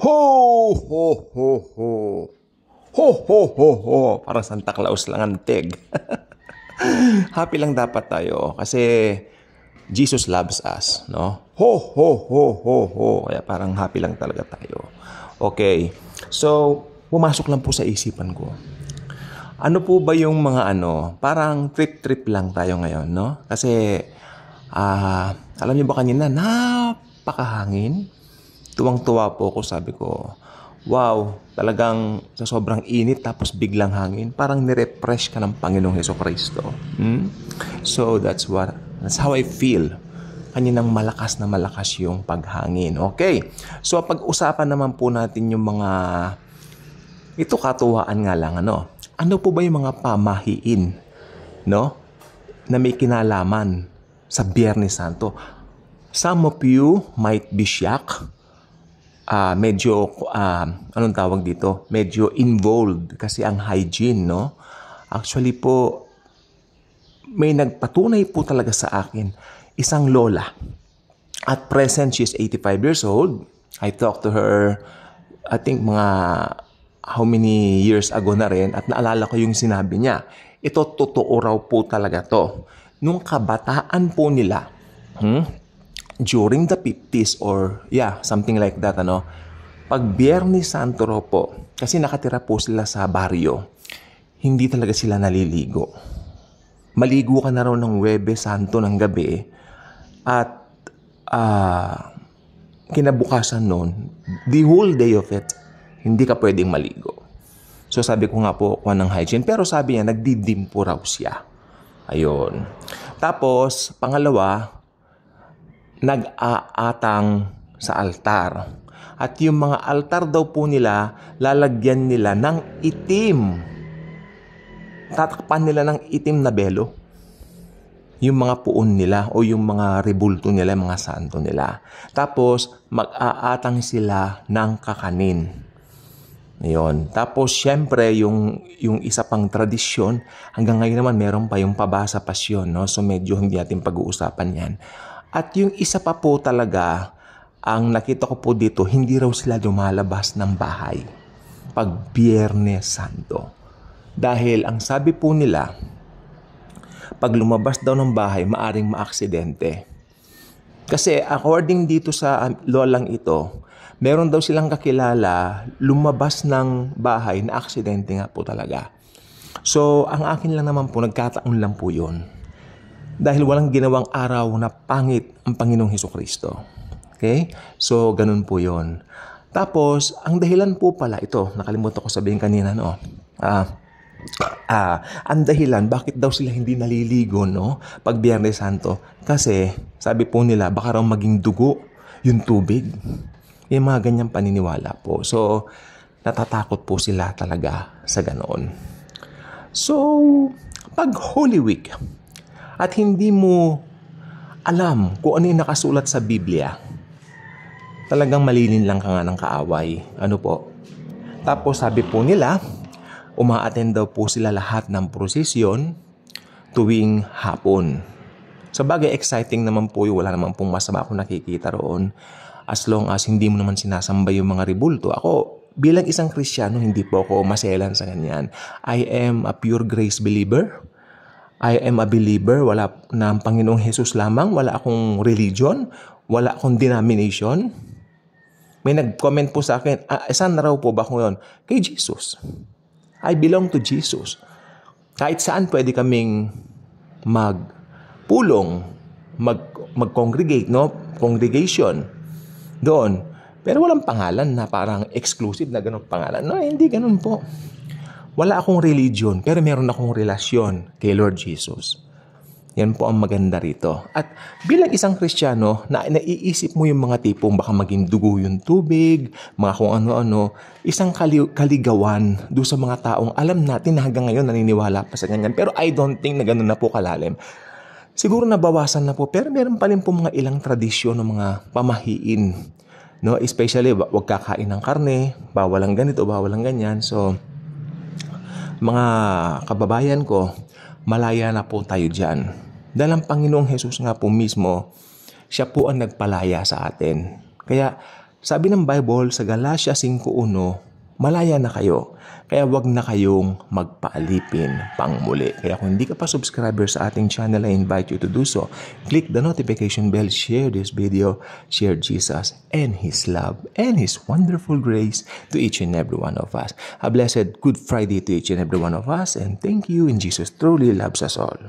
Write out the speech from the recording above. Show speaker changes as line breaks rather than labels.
Ho, ho, ho, ho. Ho, ho, ho, ho. Parang Santa Claus lang ang tig. Happy lang dapat tayo kasi Jesus loves us, no? Ho, ho, ho, ho, ho. Kaya parang happy lang talaga tayo. Okay. So, pumasok lang po sa isipan ko. Ano po ba yung mga parang trip-trip lang tayo ngayon, no? Kasi, alam niyo ba kanina, napakahangin. Tuwang-tuwa po ako, sabi ko, wow, talagang sa sobrang init tapos biglang hangin, parang nirefresh ka ng Panginoong Hesukristo. So that's how I feel. Kaninang malakas na malakas yung paghangin. Okay, so pag-usapan naman po natin yung mga, ito katuwaan nga lang, ano po ba yung mga pamahiin, no? Na may kinalaman sa Biyernes Santo. Some of you might be shocked. Medyo, anong tawag dito? Medyo involved kasi ang hygiene, no? Actually po, may nagpatunay po talaga sa akin, isang lola. At present, she's 85 years old. I talked to her, I think mga how many years ago na rin, at naalala ko yung sinabi niya. Ito, totoo raw po talaga to. Nung kabataan po nila, during the 50s or something like that, pag Biyernes Santo raw po, kasi nakatira po sila sa baryo, hindi talaga sila naliligo. Maligo ka na raw ng Huwebes Santo ng gabi at kinabukasan nun, the whole day of it, hindi ka pwedeng maligo. So sabi ko nga po, kuha ng hygiene, pero sabi niya, nagdidim po raw siya. Ayun. Tapos, pangalawa, nag-aatang sa altar. At yung mga altar daw po nila, lalagyan nila ng itim. Tatakpan nila ng itim na belo. Yung mga puon nila o yung mga rebulto nila, mga santo nila. Tapos, mag-aatang sila ng kakanin. Ayun. Tapos, syempre, yung isa pang tradisyon, hanggang ngayon naman, meron pa yung pabasa pasyon, no? So, medyo hindi natin pag-uusapan yan. At yung isa pa po talaga, ang nakita ko po dito, hindi raw sila lumalabas ng bahay pag Biyernes Santo. Dahil ang sabi po nila, pag lumabas daw ng bahay, maaring maaksidente. Kasi according dito sa lolang ito, meron daw silang kakilala, lumabas ng bahay na aksidente nga po talaga. So, ang akin lang naman po, nagkataon lang po yun. Dahil walang ginawang araw na pangit ang Panginoong Hesukristo. Okay? So, ganun po yun. Tapos, ang dahilan po pala, ito, nakalimutan ko sabihin kanina, ang dahilan, bakit daw sila hindi naliligo, pag Biyernes Santo? Kasi, sabi po nila, baka raw maging dugo yung tubig. Yung mga ganyang paniniwala po. So, natatakot po sila talaga sa ganoon. So, pag Holy Week, at hindi mo alam kung ano yung nakasulat sa Biblia, talagang malilin lang ka nga ng kaaway. Ano po? Tapos sabi po nila, umaattend daw po sila lahat ng prosesyon tuwing hapon. Sa bagay, exciting naman po yun. Wala naman pong masama kung nakikita roon. As long as hindi mo naman sinasamba yung mga rebulto. Ako, bilang isang Kristiyano, hindi po ako maselan sa ganyan. I am a pure grace believer. I am a believer, wala na ang Panginoong Jesus lamang, wala akong religion, wala akong denomination. May nag-comment po sa akin, saan na raw po ba ko yun? Kay Jesus. I belong to Jesus. Kahit saan pwede kaming magpulong, mag-congregate, congregation doon. Pero walang pangalan na parang exclusive na ganun pangalan. No, hindi ganun po. Wala akong religion, pero meron akong relasyon kay Lord Jesus. Yan po ang maganda rito. At bilang isang Kristiyano, naiisip mo yung mga tipong baka maging dugo yung tubig, mga kung ano-ano, isang kaligawan doon sa mga taong alam natin na hanggang ngayon naniniwala pa sa ganyan. Pero I don't think na ganun na po kalalim. Siguro nabawasan na po, pero meron pa rin po mga ilang tradisyon ng mga pamahiin. Especially, wag kakain ng karne, bawal ang ganito, bawal ang ganyan. So, mga kababayan ko, malaya na po tayo dyan. Dahil ang Panginoong Jesus nga po mismo, siya po ang nagpalaya sa atin. Kaya Sabi ng Bible sa Galatia 5:1, malaya na kayo. Kaya wag na kayong magpaalipin pang muli. Kaya kung hindi ka pa subscriber sa ating channel, I invite you to do so. Click the notification bell, share this video, share Jesus and His love and His wonderful grace to each and every one of us. A blessed Good Friday to each and every one of us, and thank you, and Jesus truly loves us all.